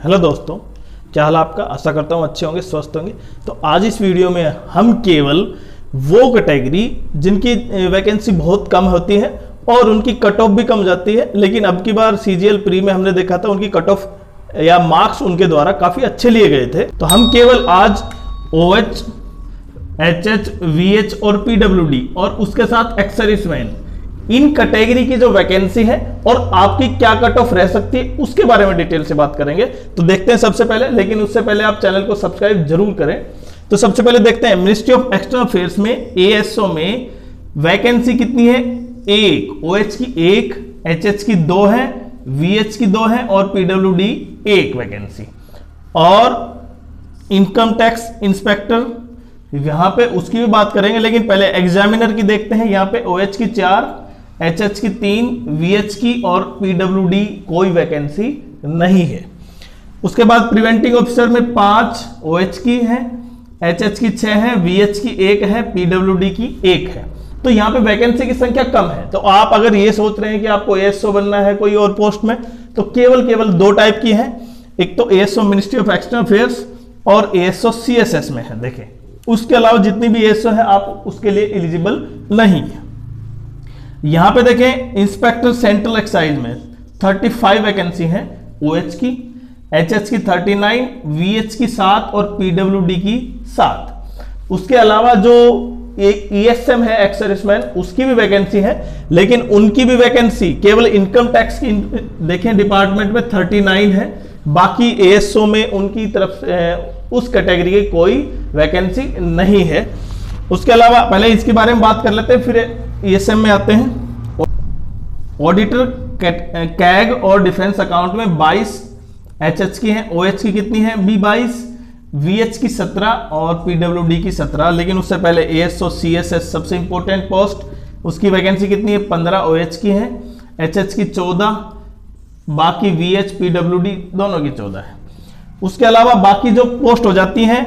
Hello दोस्तों, क्या हाल आपका। आशा करता हूँ अच्छे होंगे, स्वस्थ होंगे। तो आज इस वीडियो में हम केवल वो कैटेगरी जिनकी वैकेंसी बहुत कम होती है और उनकी कट ऑफ भी कम जाती है, लेकिन अब की बार सीजीएल प्री में हमने देखा था उनकी कट ऑफ या मार्क्स उनके द्वारा काफ़ी अच्छे लिए गए थे। तो हम केवल आज OH, HH, VH और PWD और उसके साथ एक्स सर्विसमैन, इन कैटेगरी की जो वैकेंसी है और आपकी क्या कट ऑफ रह सकती है उसके बारे में डिटेल से बात करेंगे। तो देखते हैं सबसे पहले, लेकिन उससे पहले आप चैनल को सब्सक्राइब जरूर करें। तो सबसे पहले देखते हैं मिनिस्ट्री ऑफ एक्सटर्नल अफेयर्स में ASO में वैकेंसी कितनी है। एक, OH की एक, HH की दो है, VH की दो है और PWD एक वैकेंसी। और इनकम टैक्स इंस्पेक्टर यहां पे उसकी भी बात करेंगे, लेकिन पहले एग्जामिनर की देखते हैं। यहां पे OH की 4, HH की 3, VH की और PWD कोई वैकेंसी नहीं है। उसके बाद प्रिवेंटिंग ऑफिसर में 5 OH की है, HH की 6 है, VH की 1 है, PWD की 1 है। तो यहाँ पे वैकेंसी की संख्या कम है। तो आप अगर ये सोच रहे हैं कि आपको ASO बनना है कोई और पोस्ट में, तो केवल दो टाइप की है। एक तो ASO ministry of external affairs और ASO CSS में है। देखें, उसके अलावा जितनी भी ASO है आप उसके लिए एलिजिबल नहीं है। यहां पे देखें इंस्पेक्टर सेंट्रल एक्साइज में 35 वैकेंसी है, OH की, HH की 39, VH की 7 और PWD की 7। उसके अलावा जो एक ESM है एक्स सर्विसमैन, उसकी भी वैकेंसी है, लेकिन उनकी भी वैकेंसी केवल इनकम टैक्स की देखें डिपार्टमेंट में 39 है। बाकी ASO में उनकी तरफ से उस कैटेगरी की कोई वैकेंसी नहीं है। उसके अलावा पहले इसके बारे में बात कर लेते हैं, फिर ESM में आते हैं। ऑडिटर कैग और डिफेंस अकाउंट में 22 HH की है, OH की कितनी है B22, VH की 17 और PWD की 17। लेकिन उससे पहले ASO CSS सबसे इंपॉर्टेंट पोस्ट, उसकी वैकेंसी कितनी है 15 OH की है, HH की 14, बाकी VH PWD दोनों की 14 है। उसके अलावा बाकी जो पोस्ट हो जाती हैं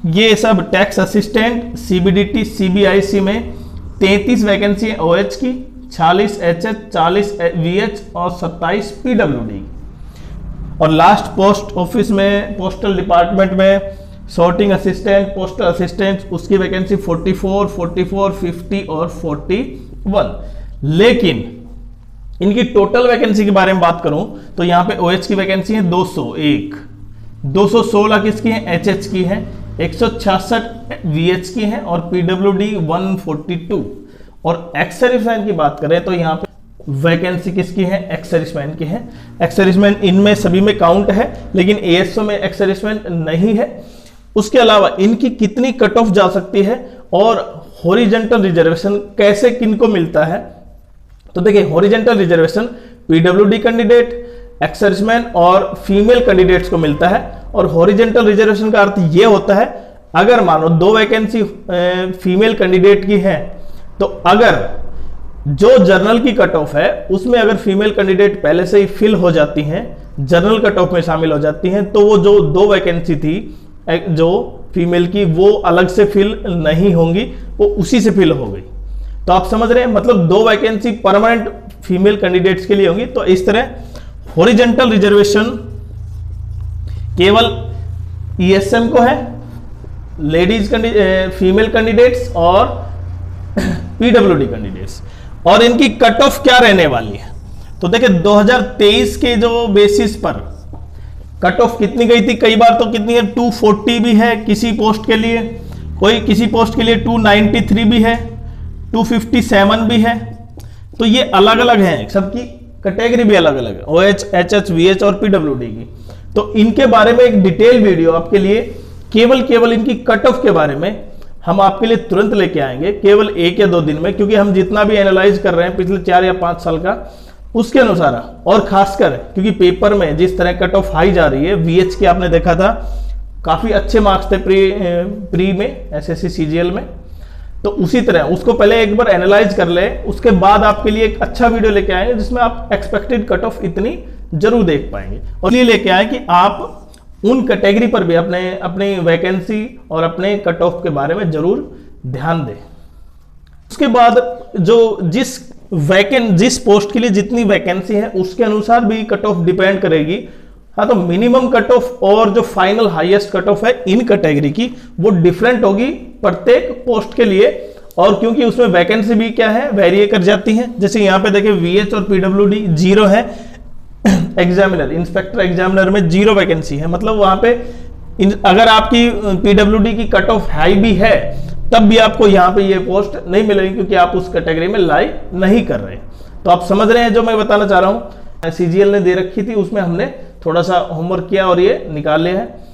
ये सब टैक्स असिस्टेंट CBDT CBIC में 33 वैकेंसी है OH की, 46 HH, 40 VH और 27 PWD। और लास्ट पोस्ट ऑफिस में पोस्टल डिपार्टमेंट में सॉर्टिंग असिस्टेंट, पोस्टल असिस्टेंट, उसकी वैकेंसी 44, 44, 50 और 41। लेकिन इनकी टोटल वैकेंसी के बारे में बात करूं तो यहां पे OH की वैकेंसी है 201, 216 किसकी है HH की है, 166 VH की है और PWD 142। और एक्स सर्विसमैन की बात करें तो यहाँ पे वैकेंसी किसकी है, एक्स सर्विसमैन की है। एक्स सर्विसमैन इनमें सभी में काउंट है, लेकिन ASO में एक्स सर्विसमैन नहीं है। उसके अलावा इनकी कितनी कट ऑफ जा सकती है और हॉरिजॉन्टल रिजर्वेशन कैसे किनको मिलता है। तो देखिए, horizontal reservation PWD candidate, ex serviceman और फीमेल कैंडिडेट्स को मिलता है। और हॉरिजॉन्टल रिजर्वेशन का अर्थ यह होता है, अगर मानो 2 वैकेंसी फीमेल कैंडिडेट की है, तो अगर जो जर्नल की कट ऑफ है उसमें अगर फीमेल कैंडिडेट पहले से ही फिल हो जाती हैं, जर्नल कट ऑफ में शामिल हो जाती हैं, तो वो जो 2 वैकेंसी थी जो फीमेल की वो अलग से फिल नहीं होंगी, वो उसी से फिल हो गई। तो आप समझ रहे हैं, मतलब 2 वैकेंसी परमानेंट फीमेल कैंडिडेट्स के लिए होंगी। तो इस तरह हॉरिजॉन्टल रिजर्वेशन केवल ESM को है, लेडीज फीमेल कैंडिडेट्स और PWD कैंडिडेट्स। और इनकी कट ऑफ क्या रहने वाली है, तो देखिए 2023 के जो बेसिस पर कट ऑफ कितनी गई थी, कई बार तो कितनी है 240 भी है किसी पोस्ट के लिए, कोई किसी पोस्ट के लिए 293 भी है, 257 भी है। तो ये अलग अलग है, सबकी कैटेगरी भी अलग अलग है, OH, HH, VH और PWD की। तो इनके बारे में एक डिटेल वीडियो आपके लिए केवल इनकी कट ऑफ के बारे में हम आपके लिए तुरंत लेके आएंगे, केवल 1 या 2 दिन में, क्योंकि हम जितना भी एनालाइज कर रहे हैं पिछले 4 या 5 साल का, उसके अनुसार। और खासकर क्योंकि पेपर में जिस तरह कट ऑफ हाई जा रही है, VH की आपने देखा था काफी अच्छे मार्क्स थे प्री में SSC CGL में, तो उसी तरह उसको पहले एक बार एनालाइज कर ले, उसके बाद आपके लिए एक अच्छा वीडियो लेके आएंगे जिसमें आप एक्सपेक्टेड कट ऑफ इतनी जरूर देख पाएंगे। और ये लेके आए कि आप उन कैटेगरी पर भी अपनी वैकेंसी और अपने कट ऑफ के बारे में जरूर ध्यान दें। उसके बाद जिस पोस्ट के लिए जितनी वैकेंसी है उसके अनुसार भी कट ऑफ डिपेंड करेगी। हाँ, तो मिनिमम कट ऑफ और जो फाइनल हाईएस्ट कट ऑफ है इन कैटेगरी की वो डिफरेंट होगी प्रत्येक पोस्ट के लिए। और क्योंकि उसमें वैकेंसी भी क्या है, वेरी कर जाती है। जैसे यहाँ पे देखिए VH और PWD 0 है, एग्जामिनर इंस्पेक्टर एग्जामिनर में 0 वैकेंसी है, मतलब वहां पे अगर आपकी PWD की कट ऑफ हाई भी है तब भी आपको यहाँ पे ये पोस्ट नहीं मिलेगी, क्योंकि आप उस कैटेगरी में लाई नहीं कर रहे। तो आप समझ रहे हैं जो मैं बताना चाह रहा हूँ। CGL ने दे रखी थी, उसमें हमने थोड़ा सा होमवर्क किया और ये निकाल लिया है।